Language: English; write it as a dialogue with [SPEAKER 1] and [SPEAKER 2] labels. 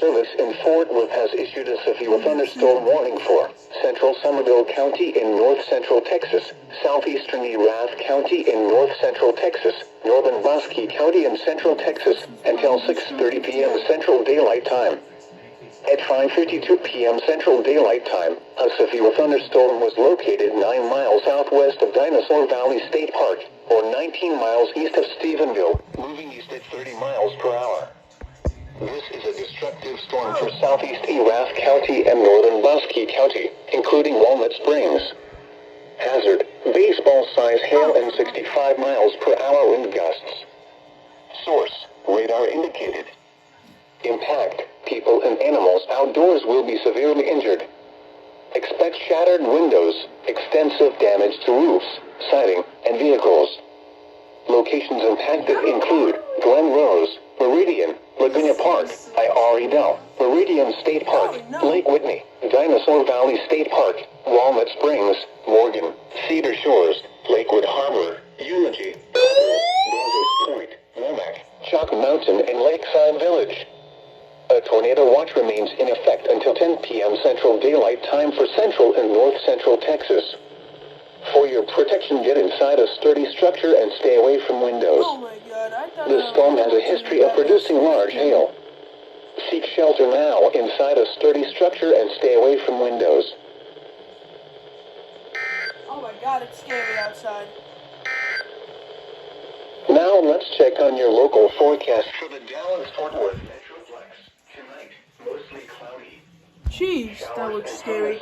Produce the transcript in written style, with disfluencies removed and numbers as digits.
[SPEAKER 1] Service in Fort Worth has issued a severe thunderstorm warning for central Somerville County in north-central Texas, southeastern Erath County in north-central Texas, northern Bosque County in central Texas, until 6:30 p.m. Central Daylight Time. At 5:52 p.m. Central Daylight Time, a severe thunderstorm was located 9 miles southwest of Dinosaur Valley State Park, or 19 miles east of Stephenville, moving east at 30 miles per hour. This is a destructive storm for southeast Erath County and northern Bosque County, including Walnut Springs. Hazard: baseball-size hail and 65 miles per hour wind gusts. Source: radar indicated. Impact: people and animals outdoors will be severely injured. Expect shattered windows, extensive damage to roofs, siding, and vehicles. Locations impacted include Glen Rose, Meridian, Laguna Park, Iredell, Meridian State Park, Lake Whitney, Dinosaur Valley State Park, Walnut Springs, Morgan, Cedar Shores, Lakewood Harbor, Eulogy, Brazos Point, Womack, Chalk Mountain, and Lakeside Village. A tornado watch remains in effect until 10 p.m. Central Daylight Time for central and north-central Texas. For your protection, get inside a sturdy structure and stay away from windows.
[SPEAKER 2] Oh my God,
[SPEAKER 1] The storm has a history of producing large hail. Seek shelter now inside a sturdy structure and stay away from windows.
[SPEAKER 2] Oh my God, it's scary outside.
[SPEAKER 1] Now let's check on your local forecast for the Dallas-Fort Worth Metroplex. Tonight, mostly cloudy.
[SPEAKER 2] Jeez, that looks scary.